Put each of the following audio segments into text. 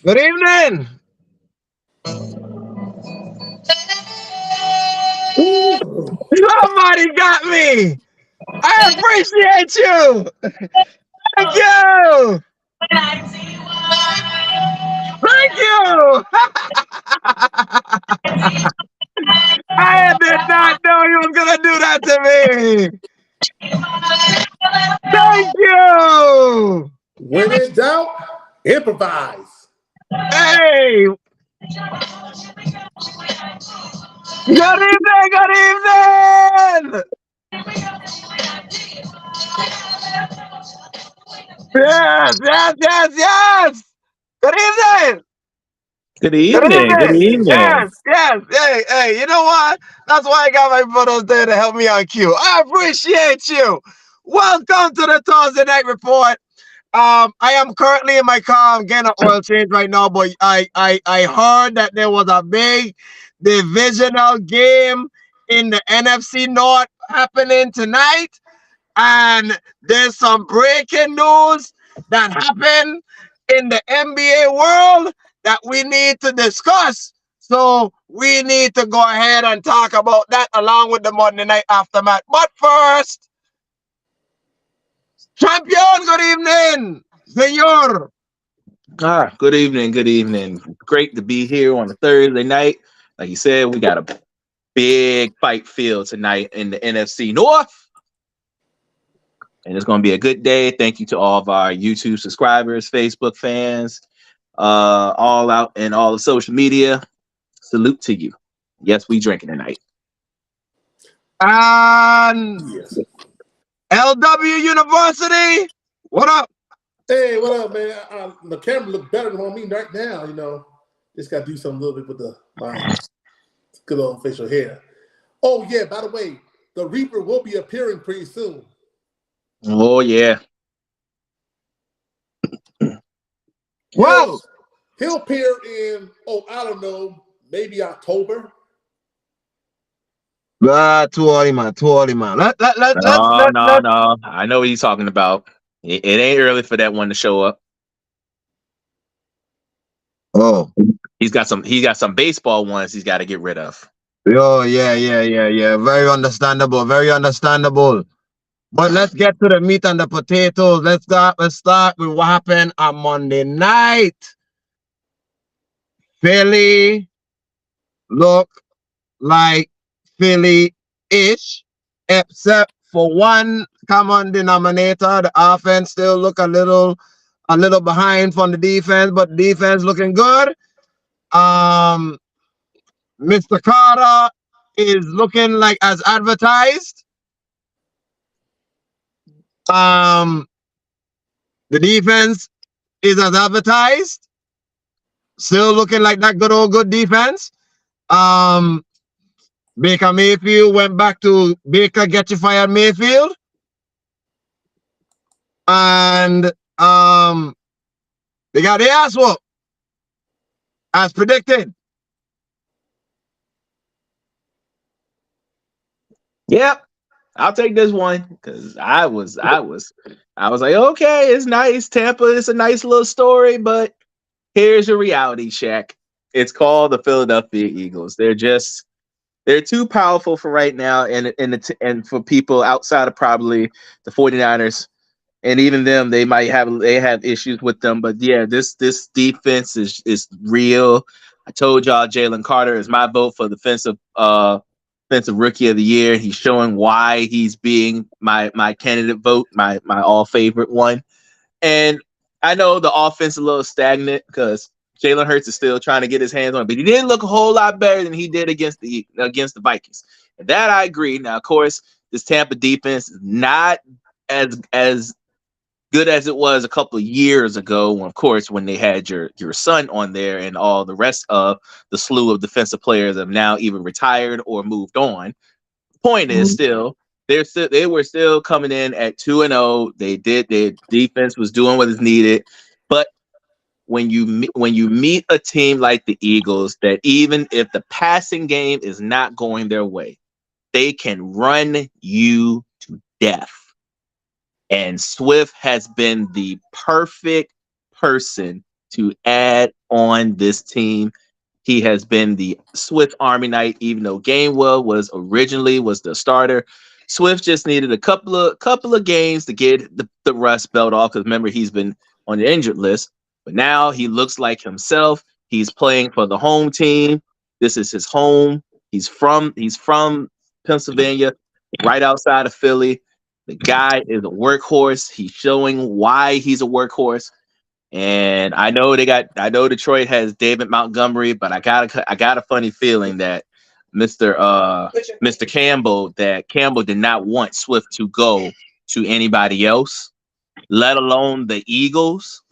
Good evening. Somebody got me. I appreciate you. Thank you. Thank you. I did not know you was gonna do that to me. Thank you. When in doubt, improvise. Hey. Good evening. Good evening. Yes, yes, yes, yes. Good evening. Good Good evening. Good evening. evening. Yes, yes. Hey, hey, you know what? That's why I got my brothers there to help me on cue. I appreciate you. Welcome to the Thursday Night Report. I am currently in my car. I'm getting an oil change right now, but I heard that there was a big divisional game in the NFC North happening tonight. And there's some breaking news that happened in the NBA world that we need to discuss. So we need to go ahead and talk about that along with the Monday Night Aftermath. But first, champion, good evening, senor. Good evening. Good evening. Great to be here on a Thursday night. Like you said, we got a big fight field tonight in the NFC North. And it's going to be a good day. Thank you to all of our YouTube subscribers, Facebook fans, all out and all the social media. Salute to you. Yes, we drinking tonight. And Yes. LW University, what up? Hey, what up, man? The camera look better than on me right now. You know, just got to do something a little bit with my good old facial hair. Oh yeah, by the way, the Reaper will be appearing pretty soon. Oh, yeah. Well, He'll appear in, I don't know, maybe October. too early, man. Too early, man. No. I know what he's talking about. It ain't early for that one to show up. Oh. He got some baseball ones he's got to get rid of. Oh, yeah. Very understandable. Very understandable. But let's get to the meat and the potatoes. Let's start with what happened on Monday night. Philly look like Philly-ish, except for one common denominator. The offense still look a little behind from the defense, but the defense looking good. Mr. Carter is looking like as advertised. The defense is as advertised. Still looking like that good defense. Baker Mayfield went back to Baker Get You Fired Mayfield. And they got their ass whooped as predicted. Yep, I'll take this one because I was like, okay, it's nice, Tampa. It's a nice little story, but here's your reality check. It's called the Philadelphia Eagles. They're too powerful for right now, and for people outside of probably the 49ers, and even them, they have issues with them. But yeah, this defense is real. I told y'all Jalen Carter is my vote for defensive rookie of the year. He's showing why he's being my candidate vote, my all favorite one. And I know the offense is a little stagnant because Jalen Hurts is still trying to get his hands on it, but he didn't look a whole lot better than he did against the Vikings. And that I agree. Now, of course, this Tampa defense is not as good as it was a couple of years ago, when they had your son on there and all the rest of the slew of defensive players have now either retired or moved on. The point is still, They were still coming in at 2-0. Their defense was doing what is needed, but when you meet a team like the Eagles, that even if the passing game is not going their way, they can run you to death. And Swift has been the perfect person to add on this team. He has been the Swift Army Knight, even though Gainwell was the starter. Swift just needed a couple of games to get the rust belt off, because remember, he's been on the injured list. But now he looks like himself. He's playing for the home team. This is his home. He's from Pennsylvania, right outside of Philly. The guy is a workhorse. He's showing why he's a workhorse. And I know Detroit has David Montgomery, but I got a funny feeling that Mr. Campbell did not want Swift to go to anybody else, let alone the Eagles,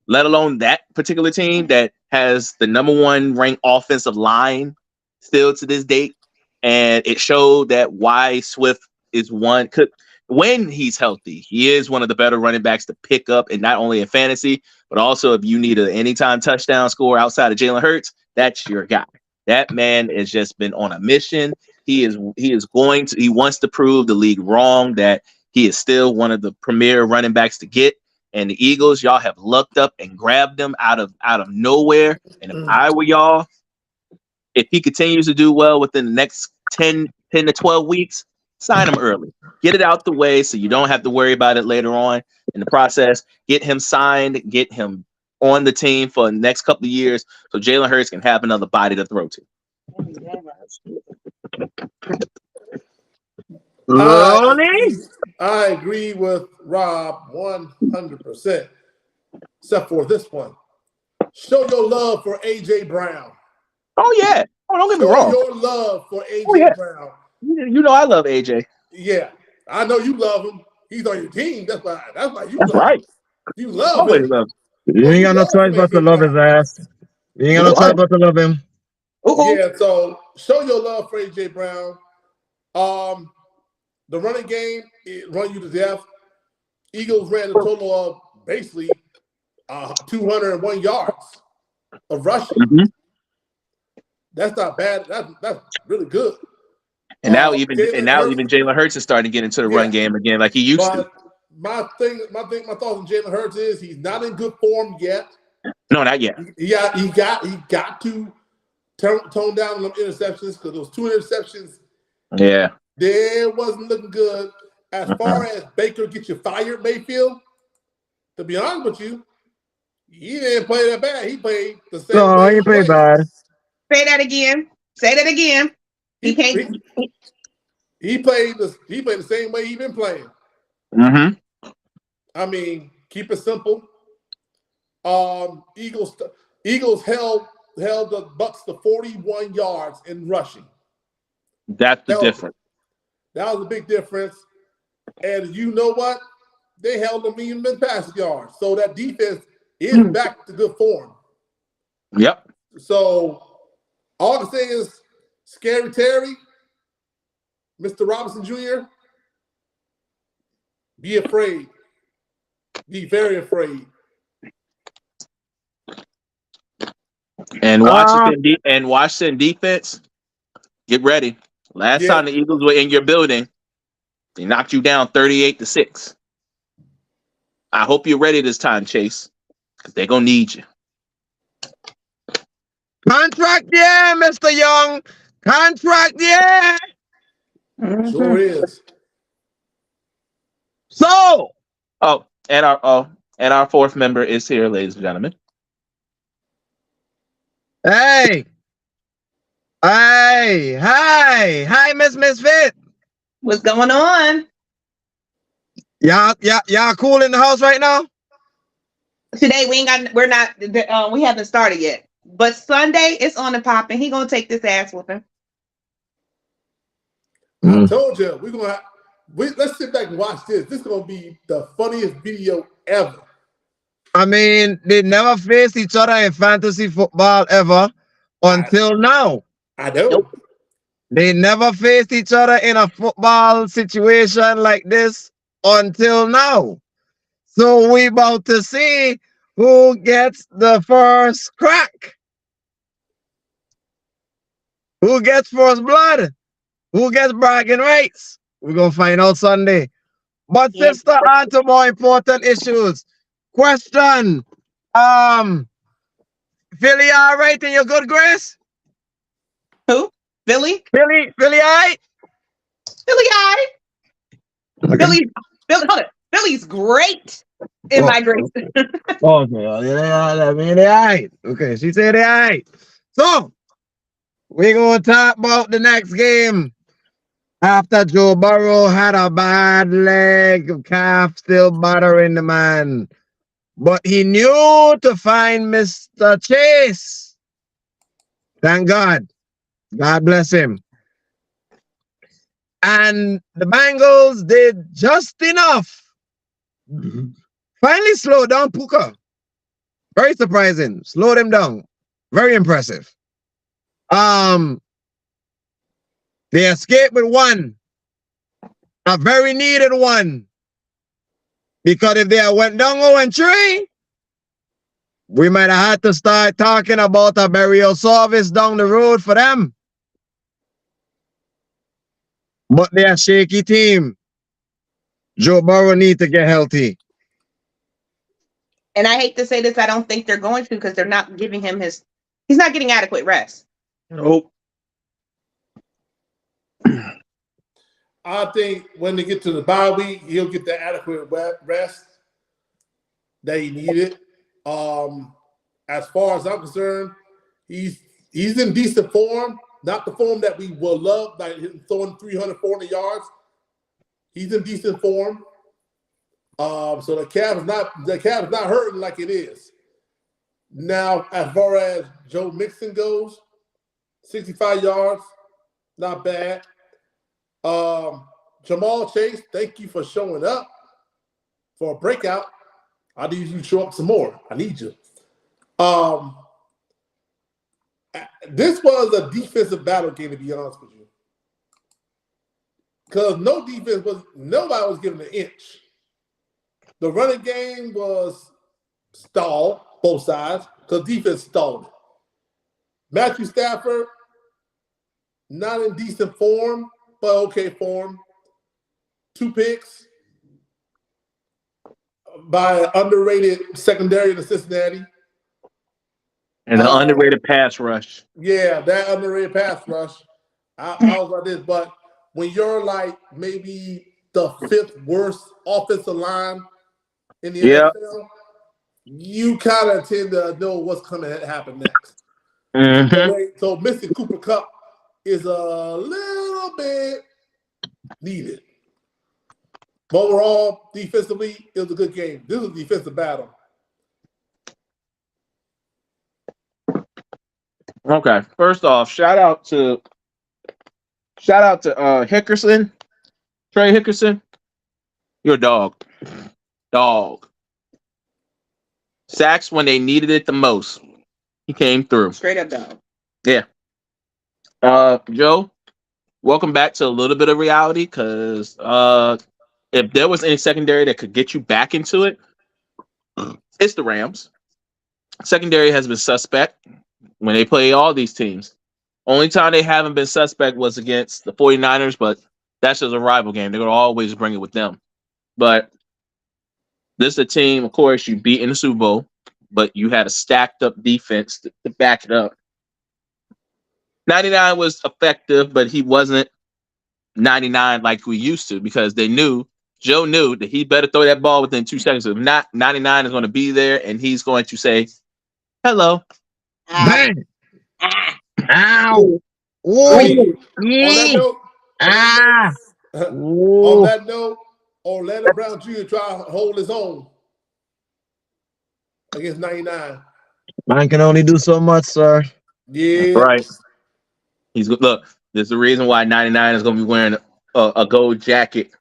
let alone that particular team that has the number 1 ranked offensive line still to this date. And it showed that why Swift is one. When he's healthy, he is one of the better running backs to pick up, and not only in fantasy, but also if you need an anytime touchdown score outside of Jalen Hurts, that's your guy. That man has just been on a mission. He wants to prove the league wrong, that he is still one of the premier running backs to get. And the Eagles, y'all have lucked up and grabbed him out of nowhere. And if I were y'all, if he continues to do well within the next 10 to 12 weeks, sign him early. Get it out the way so you don't have to worry about it later on in the process. Get him signed, get him on the team for the next couple of years so Jalen Hurts can have another body to throw to. I agree with Rob 100%, except for this one. Show your love for A.J. Brown. Oh, yeah. Oh, don't get me wrong. Show your love for A.J. Brown. You know I love AJ. Yeah, I know you love him. He's on your team. That's why you That's love right. him. You love him. You ain't got no choice but to love his ass. You ain't got no choice but to love him. Yeah, so show your love for A.J. Brown. The running game, it run you to death. Eagles ran a total of basically 201 yards of rushing. Mm-hmm. That's not bad. That's really good. And now even Jalen Hurts is starting to get into the run game again, like he used to. My thoughts on Jalen Hurts is he's not in good form yet. No, not yet. He got to tone down them interceptions, because those 2 interceptions, yeah, they wasn't looking good. As far as Baker get you fired, Mayfield, to be honest with you, he didn't play that bad. He played the same way. No, he played bad. Say that again. He played the same way he been playing. Mm-hmm. I mean, keep it simple. Eagles held the Bucs to 41 yards in rushing. That's the difference. That was a big difference. And you know what? They held them even in passing yards. So that defense is back to good form. Yep. So all I can say is, Scary Terry, Mr. Robinson Jr., be afraid. Be very afraid. And Washington defense, get ready. Last time the Eagles were in your building, they knocked you down 38-6. I hope you're ready this time, Chase, because they're gonna need you. Contract, yeah, Mr. Young. Contract, yeah. Sure is. So, and our fourth member is here, ladies and gentlemen. Hey, hi, Miss Misfit. What's going on? Y'all cool in the house right now? Today we haven't started yet. But Sunday it's on the pop, and he gonna take this ass with him. I told you let's sit back and watch this. This is gonna be the funniest video ever. I mean, they never faced each other in fantasy football ever until now. I know. They never faced each other in a football situation like this until now. So we about to see who gets the first crack. Who gets first blood? Who gets bragging rights? We're gonna find out Sunday. But Yeah. sister, on to more important issues. Question. Philly, all right in your good grace? Who? Philly? Philly, all right? Philly, all right. Okay. Hold on. Philly's great in my grace. Okay, yeah, I mean, they all right. Okay, she said they all right. So, we're going to talk about the next game. After Joe Burrow had a bad leg, calf still bothering the man. But he knew to find Mr. Chase. Thank God. God bless him. And the Bengals did just enough. Finally slowed down Puka. Very surprising. Slowed him down. Very impressive. They escaped with one. A very needed one. Because if they had went down 0-3, we might have had to start talking about a burial service down the road for them. But they're a shaky team. Joe Burrow need to get healthy. And I hate to say this, I don't think they're going to because they're not giving him he's not getting adequate rest. Nope. I think when they get to the bye week, he'll get the adequate rest that he needed. As far as I'm concerned, he's in decent form. Not the form that we will love, like throwing 300, 400 yards. He's in decent form. So the calf is not hurting like it is. Now, as far as Joe Mixon goes, 65 yards, not bad. Jamal Chase, thank you for showing up for a breakout. I need you to show up some more. I need you. This was a defensive battle game, to be honest with you. Because nobody was giving an inch. The running game was stalled, both sides, because defense stalled it. Matthew Stafford, not in decent form, but okay form. 2 picks by underrated secondary in Cincinnati. And the underrated pass rush. Yeah, that underrated pass rush. I was like this, but when you're like maybe the 5th worst offensive line in the NFL, you kind of tend to know what's coming to happen next. Mm-hmm. So missing Cooper Kupp is a little bit needed. But overall, defensively, it was a good game. This was a defensive battle. Okay. First off, shout out to Hickerson, Trey Hickerson. You're a dog. Dog. Sacks when they needed it the most. He came through. Straight up dog. Yeah. Joe, welcome back to a little bit of reality, because if there was any secondary that could get you back into it, it's the Rams. Secondary has been suspect when they play all these teams. Only time they haven't been suspect was against the 49ers, but that's just a rival game. They're going to always bring it with them. But this is a team, of course, you beat in the Super Bowl, but you had a stacked up defense to back it up. 99 was effective, but he wasn't 99 like we used to, because Joe knew that he better throw that ball within 2 seconds. If not, 99 is going to be there, and he's going to say, hello. Bang! Ow! On that note, Orlando Brown Jr. try to hold his own against 99. Man can only do so much, sir. Yeah. Right. Look, there's the reason why 99 is going to be wearing a gold jacket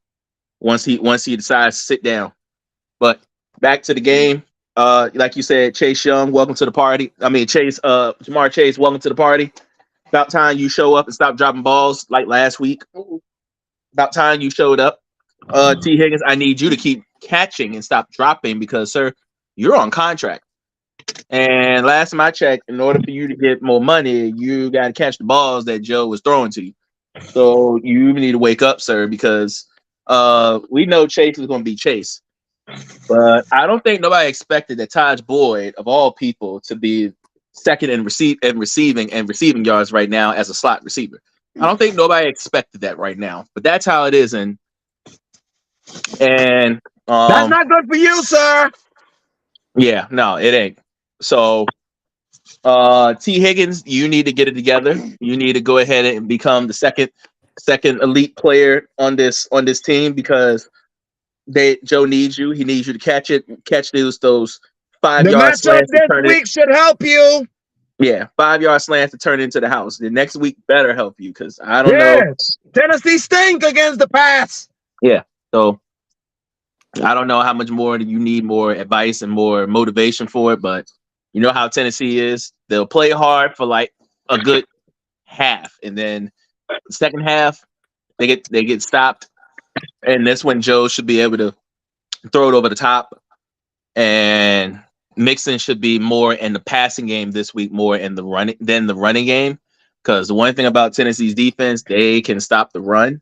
once he decides to sit down. But back to the game. Like you said, Chase Young, welcome to the party. I mean, Jamar Chase, welcome to the party. About time you show up and stop dropping balls like last week. About time you showed up. T. Higgins, I need you to keep catching and stop dropping because, sir, you're on contract. And last time I checked, in order for you to get more money, you got to catch the balls that Joe was throwing to you. So you need to wake up, sir, because we know Chase is going to be Chase. But I don't think nobody expected that Taj Boyd, of all people, to be second in receiving yards right now as a slot receiver. I don't think nobody expected that right now, but that's how it is. And That's not good for you, sir. yeah, no, it ain't. So T. Higgins, you need to get it together. You need to go ahead and become the second elite player on this team because Joe needs you. He needs you to catch those The 5-yard matchup slants to this turn it. week should help you. Yeah, 5-yard slants to turn into the house. The next week better help you because I don't know. Yes. Tennessee stink against the pass. Yeah, so I don't know how much more you need more advice and more motivation for it, but you know how Tennessee is. They'll play hard for like a good half, and then the second half they get stopped, and that's when Joe should be able to throw it over the top. And Mixon should be more in the passing game this week, more in the running game. Because the one thing about Tennessee's defense, they can stop the run,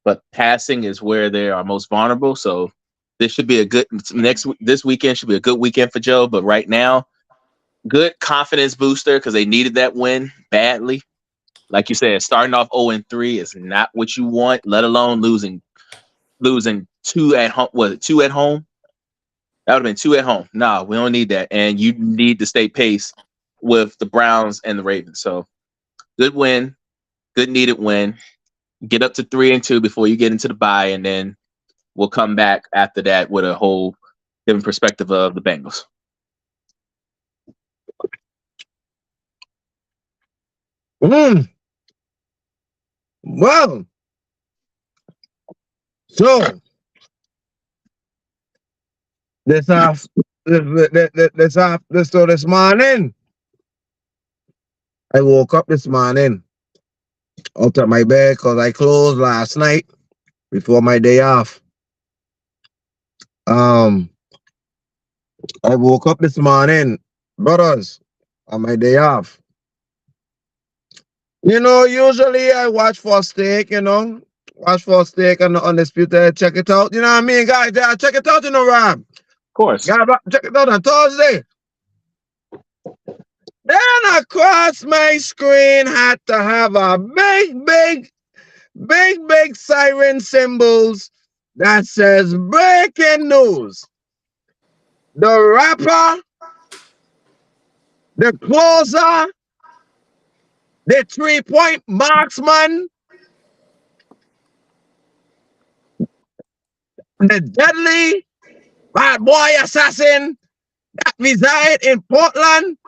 but passing is where they are most vulnerable. So this should be this weekend should be a good weekend for Joe. But right now, good confidence booster because they needed that win badly. Like you said, starting off 0-3 is not what you want, let alone losing 2 at home. Was it 2 at home? That would have been 2 at home. Nah, we don't need that. And you need to stay pace with the Browns and the Ravens. So good win, good needed win. Get up to 3-2 before you get into the bye, and then we'll come back after that with a whole different perspective of the Bengals. Well, so this morning, I woke up this morning out of my bed because I closed last night before my day off. I woke up this morning, brothers, on my day off. Usually I watch for steak, watch for steak and the Undisputed. Check it out. You know what I mean, guys? Check it out, Rob. Of course. Yeah, check it out on Thursday. Then across my screen had to have a big siren symbols that says breaking news. The rapper, the closer, the 3-point marksman, the deadly bad boy assassin that reside in Portland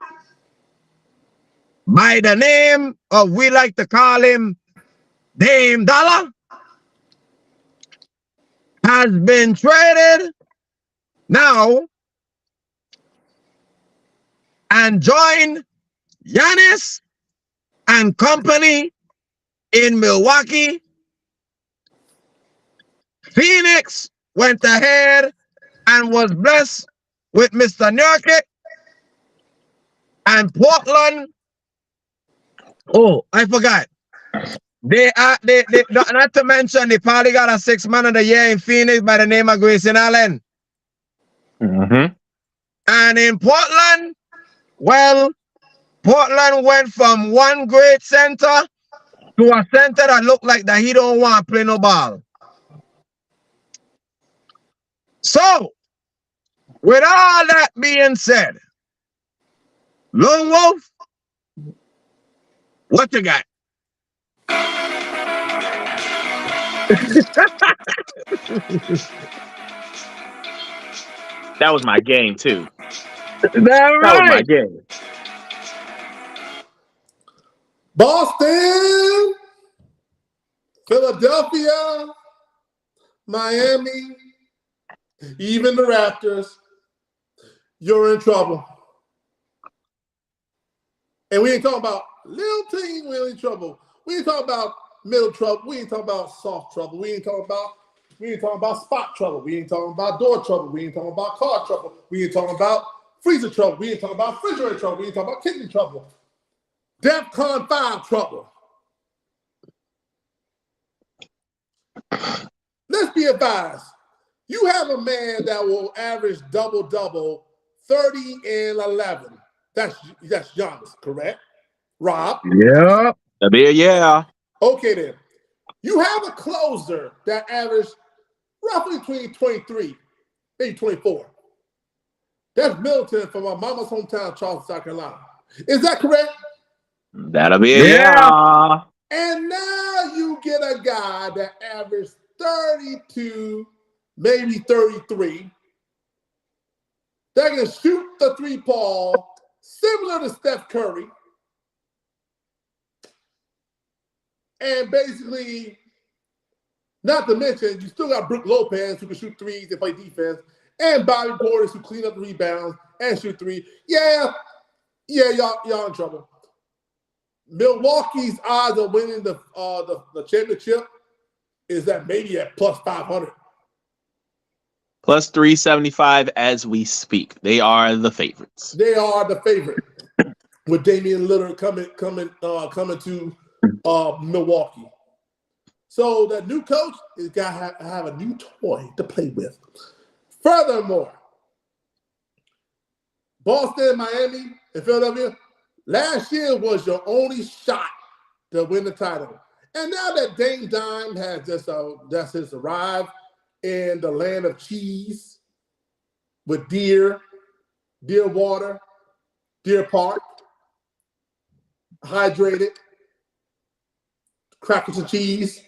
by the name of, we like to call him, Dame Dollar, has been traded now and joined Giannis and company in Milwaukee. Phoenix went ahead and was blessed with Mr. Nurkic. And Portland, oh, I forgot. They not to mention they probably got a 6th man of the year in Phoenix by the name of Grayson Allen. Mm-hmm. And in Portland, well, Portland went from one great center to a center that looked like that he don't want to play no ball. So, with all that being said, Lone Wolf, what you got? That was my game too. That was my right. game. Boston, Philadelphia, Miami, even the Raptors, you're in trouble. And we ain't talking about Little team, we're in trouble. We ain't talking about middle trouble. We ain't talking about soft trouble. We ain't talking about spot trouble. We ain't talking about door trouble. We ain't talking about car trouble. We ain't talking about freezer trouble. We ain't talking about refrigerator trouble. We ain't talking about kitchen trouble. DEFCON 5 trouble. Let's be advised. You have a man that will average double-double, 30 and 11. That's Giannis, correct? Rob? Yeah. Yeah. Okay, then. You have a closer that averaged roughly between 23, maybe 24. That's Middleton from my mama's hometown, Charleston, South Carolina. Is that correct? That'll be Yeah. And now you get a guy that averaged 32, maybe 33, that can shoot the three-ball similar to Steph Curry. And basically, not to mention, you still got Brook Lopez who can shoot threes and play defense, and Bobby Portis who clean up the rebounds and shoot three. Yeah, y'all in trouble. Milwaukee's odds of winning the championship is that maybe at plus 500. Plus 375 as we speak. They are the favorites. They are the favorite. With Damian Lillard coming to Milwaukee. So the new coach is got to have a new toy to play with. Furthermore, Boston, Miami, and Philadelphia, last year was your only shot to win the title. And now that Dame Dime has just arrived in the land of cheese with Deer Water, Deer Park, hydrated, crackers and cheese,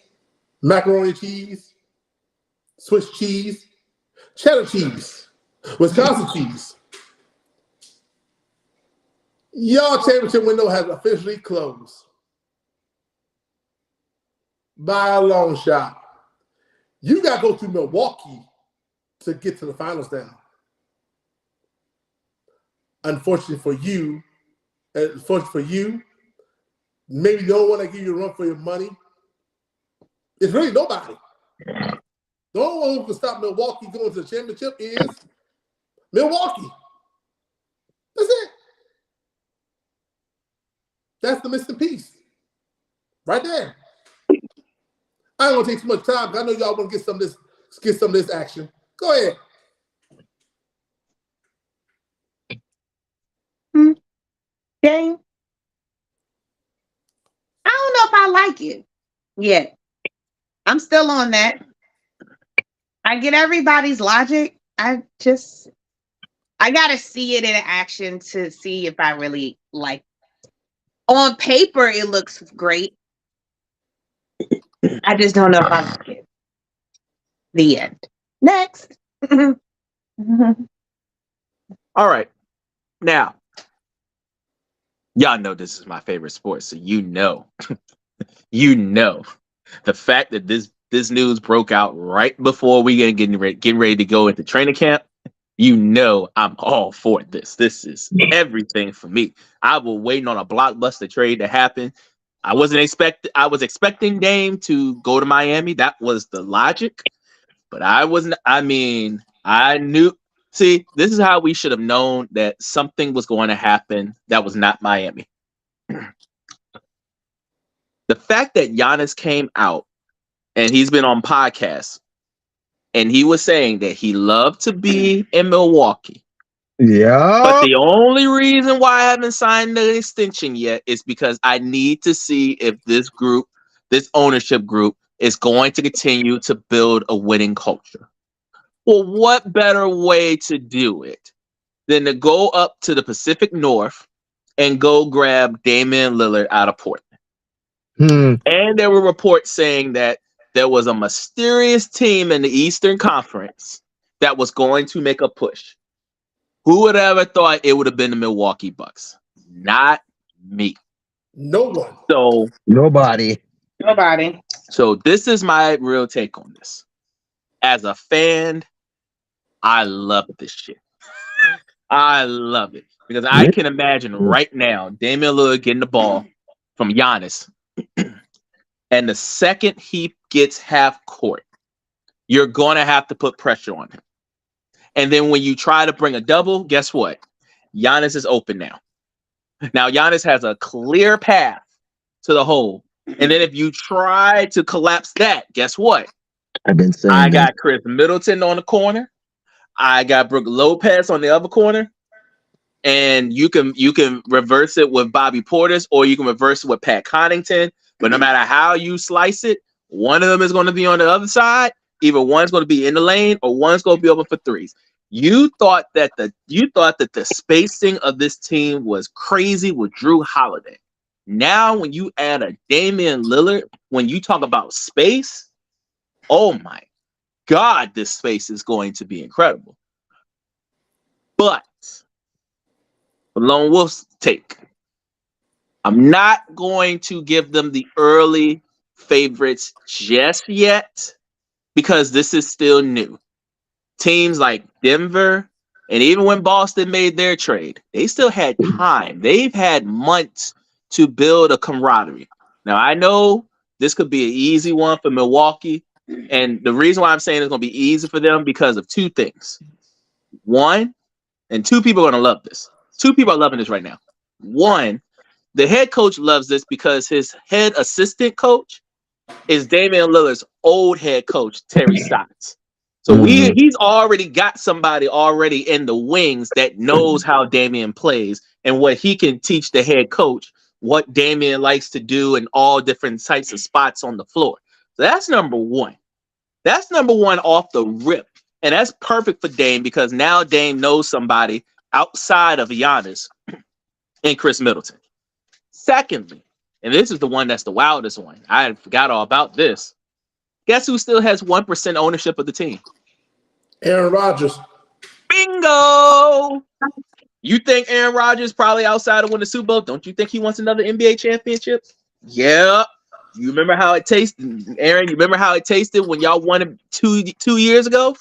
macaroni cheese, Swiss cheese, cheddar cheese, Wisconsin cheese. Your championship window has officially closed by a long shot. You got to go to Milwaukee to get to the finals now. Unfortunately for you, maybe no one that give you a run for your money. It's really nobody. The only one who can stop Milwaukee going to the championship is Milwaukee. That's it. That's the missing piece. Right there. I don't want to take too much time because I know y'all want to get some of this action. Go ahead. Game. I don't know if I like it yet. I'm still on that. I get everybody's logic. I gotta see it in action to see if I really like it. On paper, it looks great. I just don't know if I like it. The end. Next. All right. Now, y'all know this is my favorite sport, so you know the fact that this news broke out right before we getting ready to go into training camp. You know I'm all for this. This is everything for me. I was waiting on a blockbuster trade to happen. I was expecting Dame to go to Miami. That was the logic. But I wasn't. I mean, I knew. See, this is how we should have known that something was going to happen that was not Miami. The fact that Giannis came out and he's been on podcasts and he was saying that he loved to be in Milwaukee. Yeah. But the only reason why I haven't signed the extension yet is because I need to see if this ownership group, is going to continue to build a winning culture. Well, what better way to do it than to go up to the Pacific North and go grab Damian Lillard out of Portland? And there were reports saying that there was a mysterious team in the Eastern Conference that was going to make a push. Who would have ever thought it would have been the Milwaukee Bucks? Not me. No one. So Nobody. So this is my real take on this. As a fan, I love this shit. I love it because I can imagine right now Damian Lillard getting the ball from Giannis. And the second he gets half court, you're going to have to put pressure on him. And then when you try to bring a double, guess what? Giannis is open now. Now Giannis has a clear path to the hole. And then if you try to collapse that, guess what? I've been saying I that. got Chris Middleton on the corner. I got Brook Lopez on the other corner. And you can reverse it with Bobby Portis, or you can reverse it with Pat Connaughton. But no matter how you slice it, one of them is going to be on the other side. Either one's going to be in the lane, or one's going to be open for threes. You thought that the spacing of this team was crazy with Drew Holiday. Now, when you add a Damian Lillard, when you talk about space, oh my God, this space is going to be incredible. But Lone Wolf's take, I'm not going to give them the early favorites just yet because this is still new. Teams like Denver, and even when Boston made their trade, they still had time. They've had months to build a camaraderie. Now, I know this could be an easy one for Milwaukee, and the reason why I'm saying it's going to be easy for them because of two things. One, and two people are going to love this. Two people are loving this right now. One, the head coach loves this because his head assistant coach is Damian Lillard's old head coach, Terry Stotts. So he's already got somebody already in the wings that knows how Damian plays and what he can teach the head coach, what Damian likes to do in all different types of spots on the floor. So that's number one. That's number one off the rip. And that's perfect for Dame because now Dame knows somebody outside of Giannis and Chris Middleton. Secondly, and this is the one that's the wildest one. I forgot all about this. Guess who still has 1% ownership of the team? Aaron Rodgers. Bingo! You think Aaron Rodgers probably outside of winning the Super Bowl? Don't you think he wants another NBA championship? Yeah. You remember how it tasted, Aaron? You remember how it tasted when y'all won it two years ago?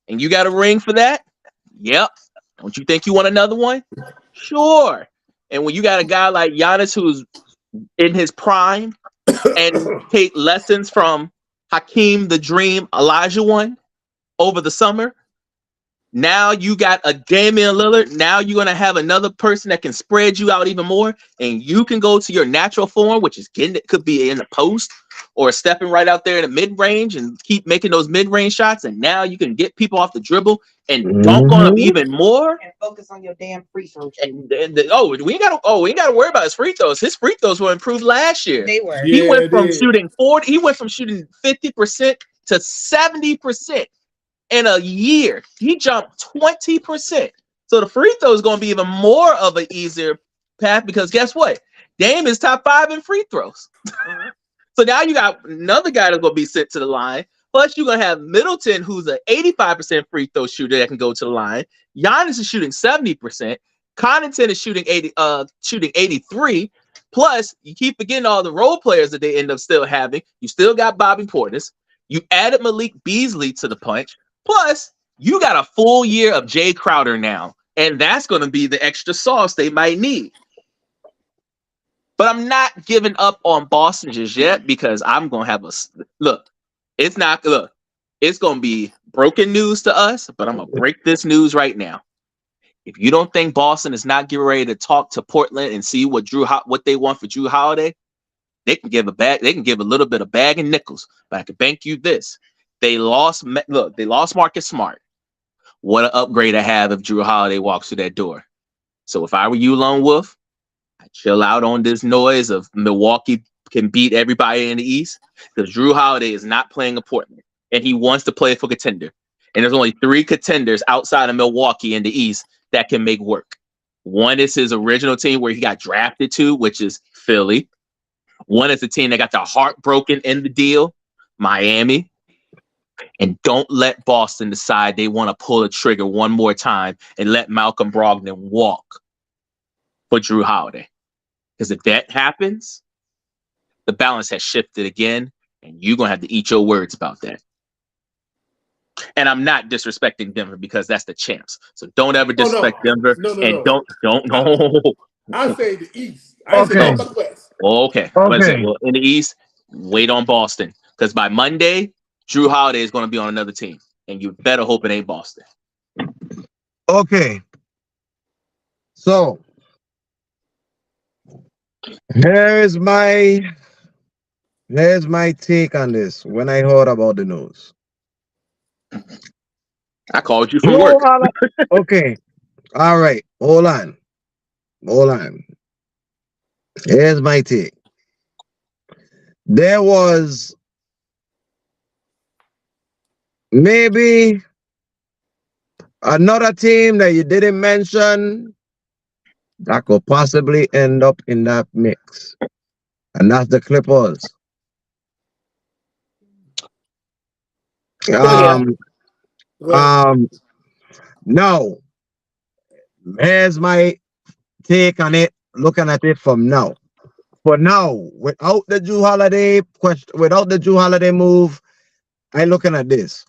And you got a ring for that? Yep. Don't you think you want another one? Sure. And when you got a guy like Giannis who's in his prime and take lessons from Hakeem the Dream Olajuwon over the summer, now you got a Damian Lillard. Now you're going to have another person that can spread you out even more, and you can go to your natural form, which is getting it could be in the post or stepping right out there in the mid-range and keep making those mid-range shots, and now you can get people off the dribble and dunk on them even more. And focus on your damn free throws. We ain't got to worry about his free throws. His free throws were improved last year. They were. He went from shooting 40. He went from shooting 50% to 70% in a year. He jumped 20%. So the free throw is going to be even more of an easier path because guess what? Dame is top 5 in free throws. So now you got another guy that's going to be sent to the line. Plus, you're going to have Middleton, who's an 85% free throw shooter that can go to the line. Giannis is shooting 70%. Connaughton is shooting 83. Plus, you keep forgetting all the role players that they end up still having. You still got Bobby Portis. You added Malik Beasley to the punch. Plus, you got a full year of Jay Crowder now. And that's going to be the extra sauce they might need. But I'm not giving up on Boston just yet because I'm going to have look. It's going to be broken news to us, but I'm going to break this news right now. If you don't think Boston is not getting ready to talk to Portland and see what they want for Drew Holiday, they can give a little bit of bag and nickels. But I can bank you this. They lost Marcus Smart. What an upgrade I have if Drew Holiday walks through that door. So if I were you, Lone Wolf, I'd chill out on this noise of Milwaukee can beat everybody in the East because Drew Holiday is not playing a Portland and he wants to play for contender. And there's only 3 contenders outside of Milwaukee in the East that can make work. One is his original team where he got drafted to, which is Philly. One is the team that got their heart broken in the deal, Miami. And don't let Boston decide they want to pull the trigger one more time and let Malcolm Brogdon walk for Drew Holiday. Because if that happens, the balance has shifted again, and you're going to have to eat your words about that. And I'm not disrespecting Denver because that's the champs. So don't ever disrespect Denver. No. Don't. I say the East. I say Northwest. Okay. I'm about to say, Okay. well, in the East, wait on Boston. Because by Monday, Drew Holiday is going to be on another team. And you better hope it ain't Boston. Okay. So here's my here's my take on this when I heard about the news. I called you from Drew work. Holiday. Okay. All right. Hold on. Hold on. Here's my take. There was maybe another team that you didn't mention that could possibly end up in that mix, and that's the Clippers. Go ahead. Um, Go ahead. um, no. Here's my take on it. Looking at it from now. For now, without the Drew Holiday question, without the Drew Holiday move, I looking at this.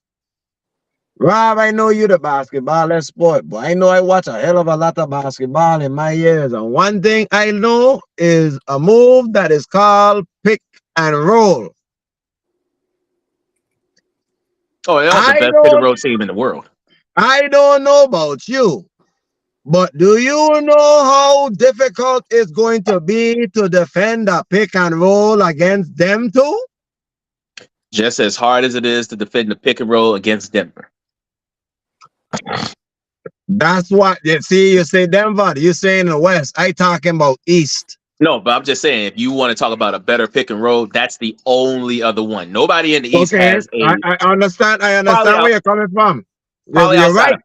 Rob, I know you the basketball sport, but I know I watch a hell of a lot of basketball in my years. And one thing I know is a move that is called pick and roll. Oh, they are the I best pick and don't roll team in the world. I don't know about you, but do you know how difficult it's going to be to defend a pick and roll against them too? Just as hard as it is to defend the pick and roll against Denver. That's what you see. You say Denver, you saying the West. I talking about East. No, but I'm just saying, if you want to talk about a better pick and roll, that's the only other one. Nobody in the East Okay, has a I understand. I probably understand where out, you're coming from. probably You're outside right. of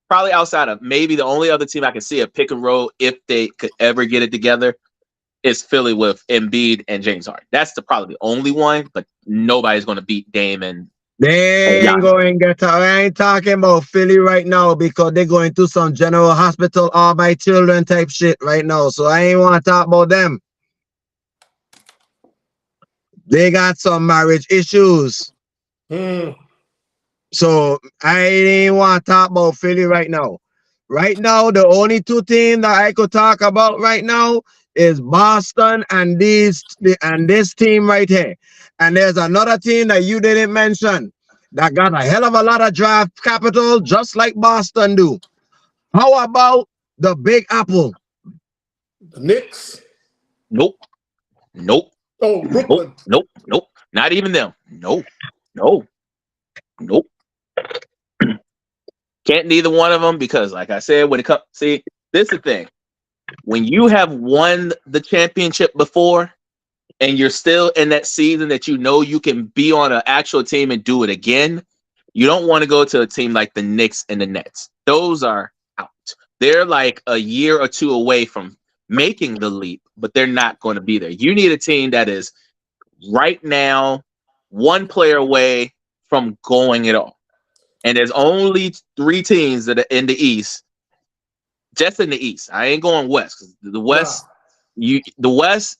probably outside of maybe the only other team I can see a pick and roll if they could ever get it together is Philly with Embiid and James Harden. That's probably the only one, but nobody's going to beat Dame and They ain't Giannis. going to get. I ain't talking about Philly right now because they're going through some general hospital, all my children type shit right now. So I ain't want to talk about them. They got some marriage issues. Hmm. So I ain't want to talk about Philly right now. Right now, the only two teams that I could talk about right now is Boston and this team right here. And there's another team that you didn't mention that got a hell of a lot of draft capital, just like Boston do. How about the Big Apple? The Knicks. Nope, nope, Oh, nope, Brooklyn. nope, nope. Not even them. No, no, nope. Can't neither one of them because, like I said, when it comes, see, this is the thing. When you have won the championship before and you're still in that season that you know you can be on an actual team and do it again, you don't want to go to a team like the Knicks and the Nets. Those are out. They're like a year or two away from making the leap, but they're not going to be there. You need a team that is right now one player away from going it all. And there's only 3 teams that are in the East, just in the East. I ain't going West because the Nah. West, the West,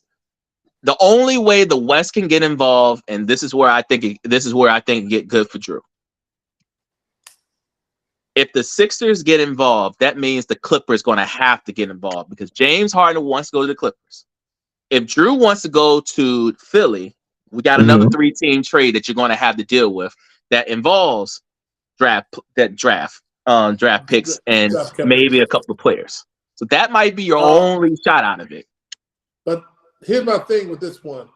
the only way the West can get involved, and this is where I think it get good for Drew. If the Sixers get involved, that means the Clippers going to have to get involved because James Harden wants to go to the Clippers. If Drew wants to go to Philly, we got another Mhm. 3-team trade that you're going to have to deal with that involves draft picks and Draft maybe capital. a couple of players. So that might be your Uh, only shot out of it. but here's my thing with this one.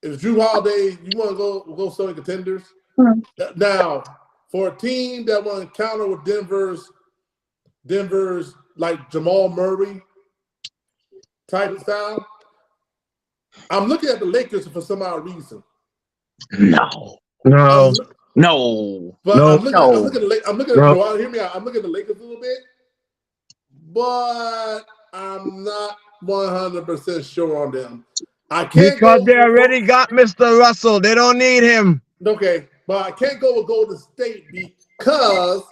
If Drew Holiday, you want to go Southern contenders? Mhm. Now, for a team that want to counter with Denver's like Jamal Murray type style, I'm looking at the Lakers for some odd reason. No, I'm, No, no, but no, no. I'm looking at no. no. Hear me out. I'm looking at the Lakers a little bit, but I'm not 100% sure on them. I can't Because go. they already got Mr. Russell. They don't need him. Okay, but I can't go with Golden State because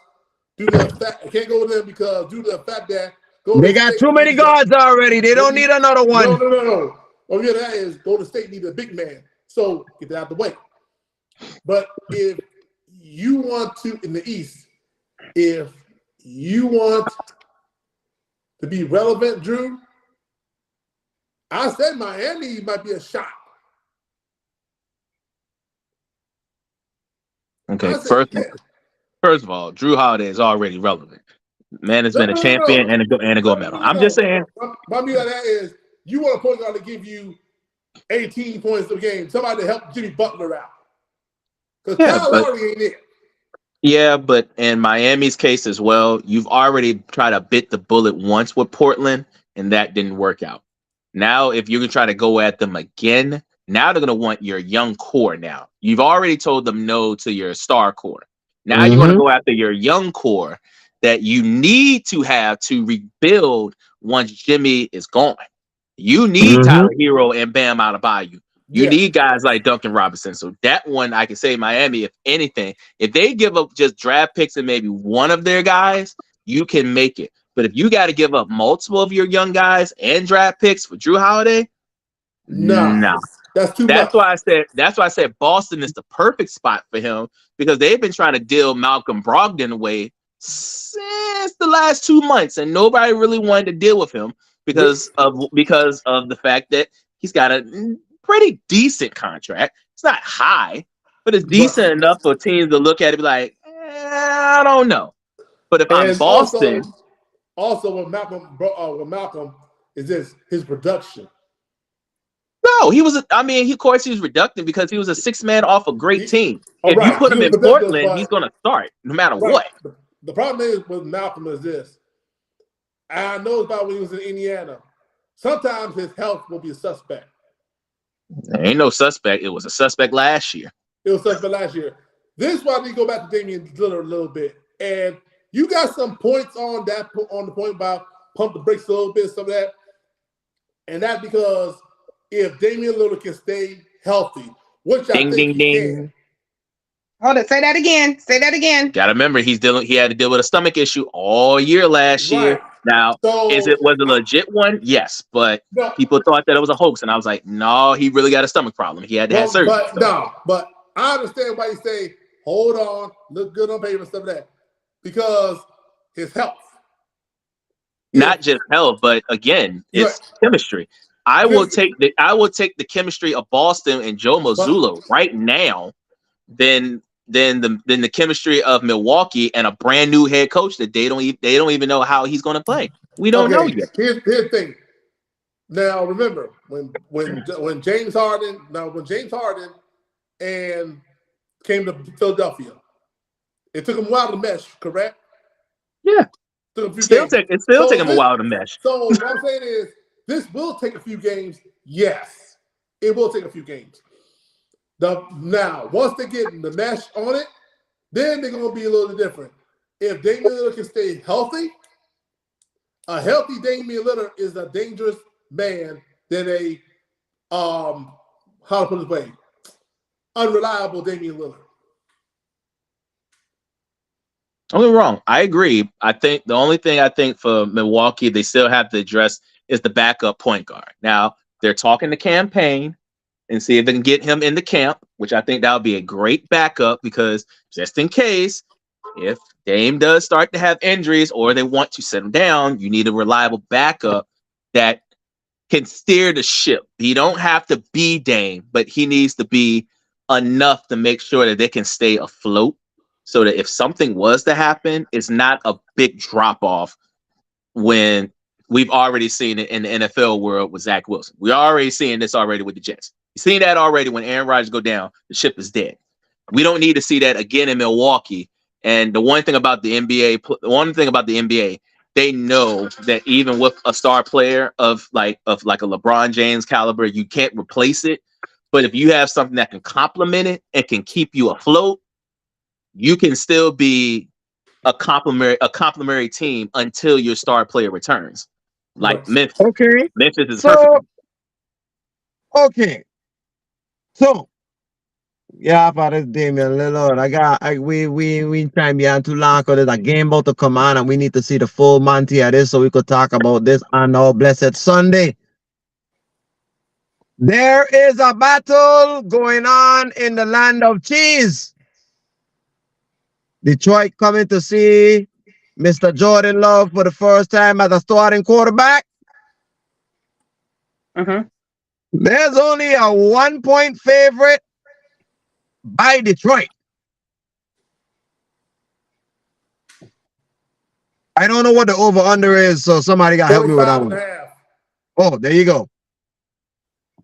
due to the fact I can't go with them because due to the fact that They Golden got State too many needs a guards already. They don't need another no, one. no, no, no. Oh yeah, that is Golden State needs a big man. So get that out of the way. But if you want to in the East, if you want to be relevant, Drew, I said Miami might be a shot. Okay, I said yes. first of all, Drew Holiday is already relevant. Man has No, been a no, no, champion no. and a gold medal. I'm just saying. My view on that is you want a point guard to give you 18 points a game. Somebody to help Jimmy Butler out. Because Yeah, Kyle but Lowry ain't it. yeah, but in Miami's case as well, you've already tried to bit the bullet once with Portland, and that didn't work out. Now, if you're gonna try to go at them again, now they're gonna want your young core. Now you've already told them no to your star core. Now you're gonna Mm-hmm. go after your young core that you need to have to rebuild once Jimmy is gone. You need Mm-hmm. Tyler Hero and Bam Adebayo. You Yes. need guys like Duncan Robinson. So that one, I can say Miami, if anything, if they give up just draft picks and maybe one of their guys, you can make it. But if you got to give up multiple of your young guys and draft picks for Drew Holiday, Nah. no. That's too That's much. why I said Boston is the perfect spot for him because they've been trying to deal Malcolm Brogdon away since the last 2 months, and nobody really wanted to deal with him Which, because of the fact that he's got a pretty decent contract. It's not high, but it's but decent enough for teams to look at it and be like, I don't know. But if I'm and Boston, also with Malcolm is this his production. no, he was. I mean, of course, he was reductive because he was a 6 man off a great He, team. all If you right, put he him was in productive, Portland, he's but going to start no matter right. what. The problem is with Malcolm is this. I know about when he was in Indiana. Sometimes his health will be a suspect. There ain't no suspect. It was a suspect last year. It was suspect last year. This is why we go back to Damian Lillard a little bit. And you got some points on the point about pump the brakes a little bit, some of that. And that's because if Damian Lillard can stay healthy, which I Ding, think ding, he can. ding. Hold it. Say that again. Say that again. Got to remember, he had to deal with a stomach issue all year last year. Right. Now, So was a legit one? Yes, but no, people thought that it was a hoax, and I was like, no, he really got a stomach problem. He had to have surgery. but I understand why you say, hold on, look good on paper and stuff like that. Because his health. Not just health, but again, it's chemistry. I will take the chemistry of Boston and Joe Mazzulla right now than the chemistry of Milwaukee and a brand new head coach that they don't even know how he's going to play. We don't know yet. Here's the thing. Now remember when James Harden and came to Philadelphia, it took him a while to mesh, correct? Yeah. It's still take him a while to mesh. So what I'm saying is this will take a few games. Yes, it will take a few games. Now, once they get the mesh on it, then they're going to be a little different. If Damian Lillard can stay healthy, a healthy Damian Lillard is a dangerous man than a how to put it way, unreliable Damian Lillard. Don't get me wrong. I agree. I think the only thing I think for Milwaukee they still have to address is the backup point guard. Now they're talking the campaign and see if they can get him in the camp, which I think that would be a great backup because just in case if Dame does start to have injuries or they want to set him down, you need a reliable backup that can steer the ship. He don't have to be Dame, but he needs to be enough to make sure that they can stay afloat. So that if something was to happen, it's not a big drop off when we've already seen it in the NFL world with Zach Wilson. We're already seeing this already with the Jets. You've seen that already when Aaron Rodgers go down, the ship is dead. We don't need to see that again in Milwaukee. And the one thing about the NBA, they know that even with a star player of like a LeBron James caliber, you can't replace it. But if you have something that can complement it and can keep you afloat, you can still be a complementary team until your star player returns. Like Memphis. Okay. Memphis is perfect. Okay. So yeah, for this Damian Lillard. We trying beyond too long because there's a game about to come on and we need to see the full Monty of this so we could talk about this on our blessed Sunday. There is a battle going on in the land of cheese. Detroit coming to see Mr. Jordan Love for the first time as a starting quarterback. Mhm. There's only a 1-point favorite by Detroit. I don't know what the over-under is, so somebody got to help me with that 45 and one. a half. Oh, there you go.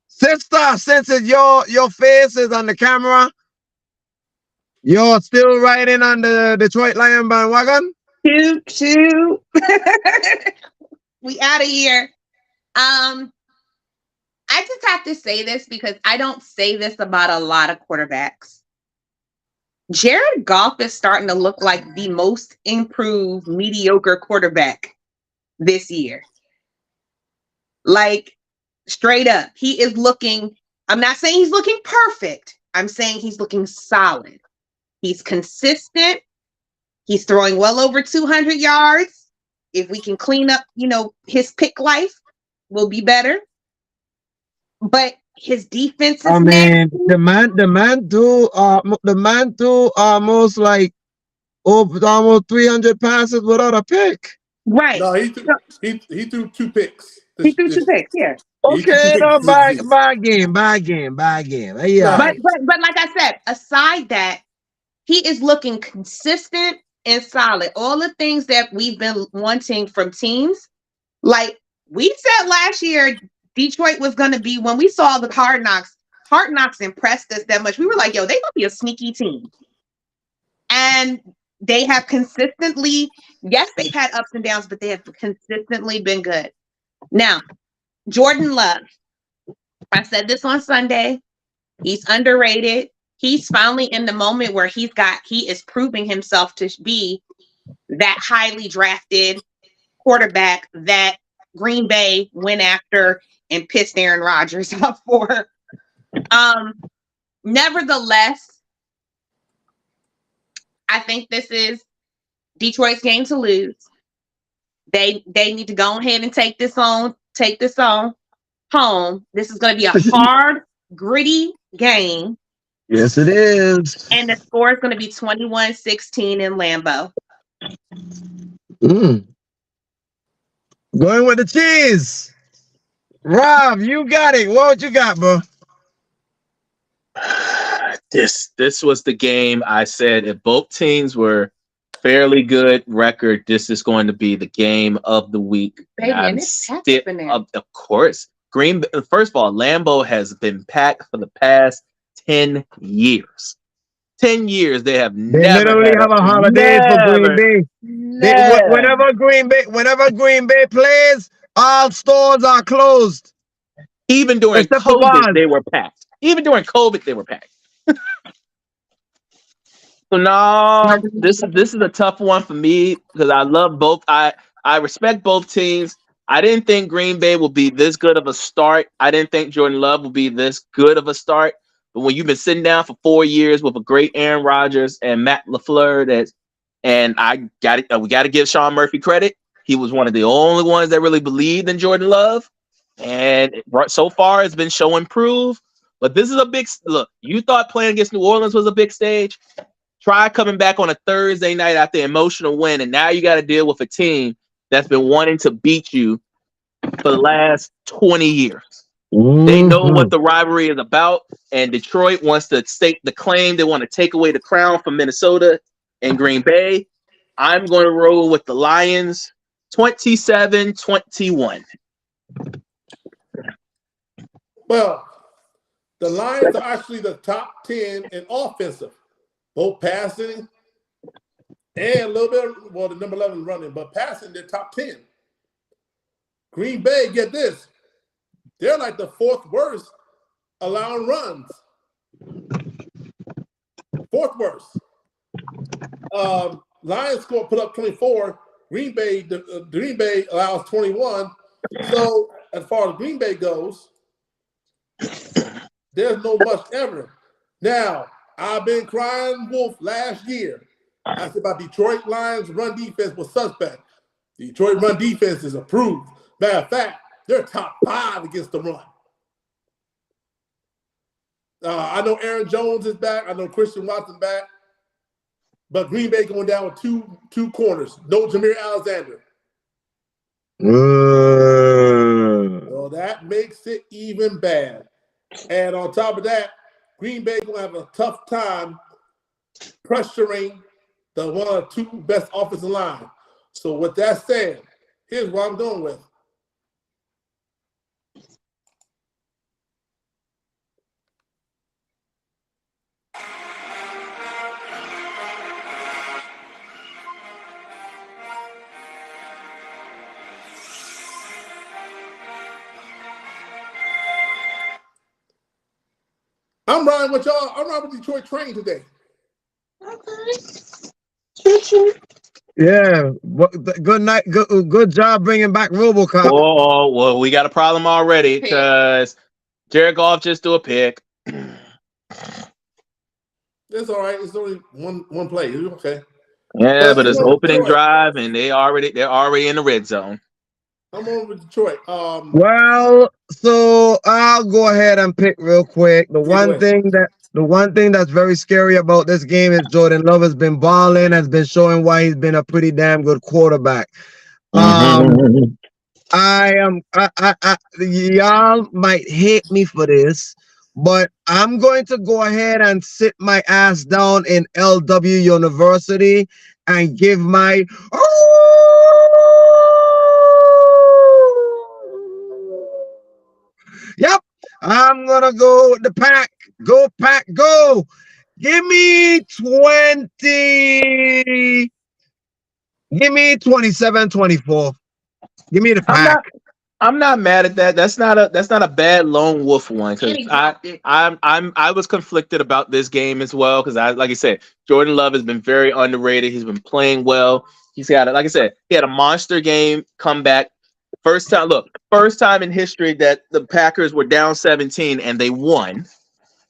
Sister, since it's your face is on the camera, you're still riding on the Detroit Lion bandwagon? Choo. We out of here. I just have to say this because I don't say this about a lot of quarterbacks. Jared Goff is starting to look like the most improved mediocre quarterback this year. Like, straight up, he is looking, I'm not saying he's looking perfect. I'm saying he's looking solid. He's consistent. He's throwing well over 200 yards. If we can clean up, his pick life, will be better. But his defense I is mean, nasty. the man threw almost like almost 300 passes without a pick. Right. No, he threw 2 picks. He threw 2 picks, yeah. He threw 2 Okay, picks no, this season. bad game. Yeah. Nah, But like I said, aside that, he is looking consistent and solid. All the things that we've been wanting from teams, like we said last year, Detroit was going to be, when we saw the Hard Knocks impressed us that much. We were like, yo, they going to be a sneaky team. And they have consistently, yes, they've had ups and downs, but they have consistently been good. Now, Jordan Love, I said this on Sunday, he's underrated. He's finally in the moment where he is proving himself to be that highly drafted quarterback that Green Bay went after and pissed Aaron Rodgers off for. Nevertheless, I think this is Detroit's game to lose. They need to go ahead and take this on home. This is going to be a hard, gritty game. Yes, it is. And the score is going to be 21-16 in Lambeau. Going with the cheese. Rob, you got it. What you got, bro? This was the game I said if both teams were fairly good record, this is going to be the game of the week. Baby, and it's packed up in there. Of course. First of all, Lambeau has been packed for the past 10 years. 10 years they have They never literally have a holiday for Green Bay. Whenever Green Bay plays, all stores are closed. Even during Except for COVID, bars. they were packed. Even during COVID, they were packed. So no, this is a tough one for me because I love both. I respect both teams. I didn't think Green Bay would be this good of a start. I didn't think Jordan Love would be this good of a start. But when you've been sitting down for 4 years with a great Aaron Rodgers and Matt LaFleur, we got to give Sean Murphy credit. He was one of the only ones that really believed in Jordan Love, and so far it's been show and prove. But this is a big look. You thought playing against New Orleans was a big stage. Try coming back on a Thursday night after an emotional win, and now you got to deal with a team that's been wanting to beat you for the last 20 years. They know what the rivalry is about, and Detroit wants to stake the claim. They want to take away the crown from Minnesota and Green Bay. I'm going to roll with the Lions 27-21. Well, the Lions are actually the top 10 in offensive, both passing and a little bit, well, the number 11 running, but passing, they're top 10. Green Bay, get this, they're like the 4th worst allowing runs. 4th worst. Lions put up 24. Green Bay allows 21. So as far as Green Bay goes, there's no much ever. Now, I've been crying wolf last year. I said about Detroit Lions run defense was suspect. Detroit run defense is approved. Matter of fact, they're top 5 against the run. I know Aaron Jones is back. I know Christian Watson back. But Green Bay going down with two corners. No Jameer Alexander. So that makes it even bad. And on top of that, Green Bay gonna have a tough time pressuring the one or two best offensive line. So with that said, here's what I'm going with. I'm riding with y'all. I'm riding with Detroit Train today. Yeah, good night. Good job bringing back RoboCop. Oh, well, we got a problem already because Jared Goff just threw a pick. That's all right. It's only one play. It's okay. Yeah, but it's opening Detroit. drive, and they're already in the red zone. I'm on with Detroit. Well, so I'll go ahead and pick real quick. The one thing that's very scary about this game is Jordan Love has been balling, has been showing why he's been a pretty damn good quarterback. Y'all might hate me for this, but I'm going to go ahead and sit my ass down in LW University and give my Yep, I'm gonna go with the pack. Go pack, go. Give me 20. Give me 27-24. Give me the pack. I'm not mad at that. That's not a bad lone wolf one because I was conflicted about this game as well because like I said, Jordan Love has been very underrated. He's been playing well. He's got like I said, he had a monster game comeback. First time in history that the Packers were down 17 and they won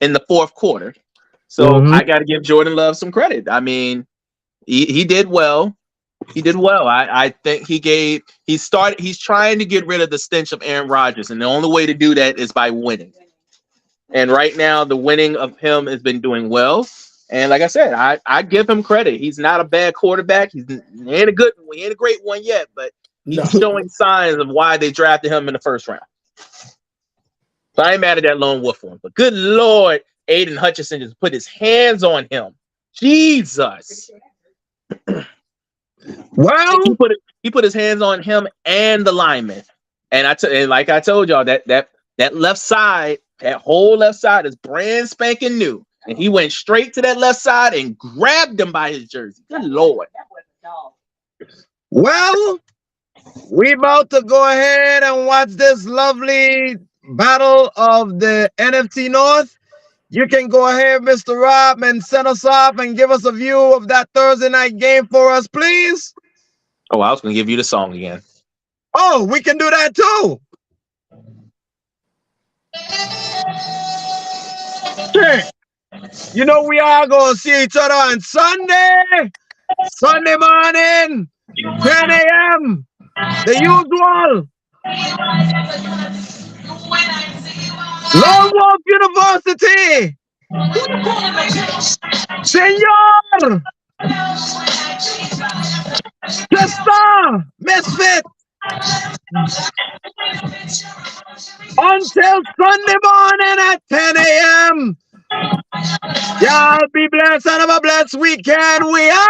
in the fourth quarter. So I got to give Jordan Love some credit. I mean, he did well. He did well. I think he's trying to get rid of the stench of Aaron Rodgers, and the only way to do that is by winning. And right now, the winning of him has been doing well. And like I said, I give him credit. He's not a bad quarterback. He ain't a great one yet, but he's showing signs of why they drafted him in the first round. So I ain't mad at that lone wolf one. But good Lord, Aiden Hutchinson just put his hands on him. Jesus. Well, he put his hands on him and the lineman, and like I told y'all that left side, that whole left side is brand spanking new, and he went straight to that left side and grabbed him by his jersey. Good Lord! Well, we about to go ahead and watch this lovely battle of the NFC North. You can go ahead, Mr. Rob, and set us up and give us a view of that Thursday night game for us, please. Oh, I was going to give you the song again. Oh, we can do that too. You know, we are going to see each other on Sunday morning, 10 a.m. The usual. Lone Wolf University. Senor. Chester. Misfit. Until Sunday morning at 10 a.m. Y'all be blessed and have a blessed weekend. We out.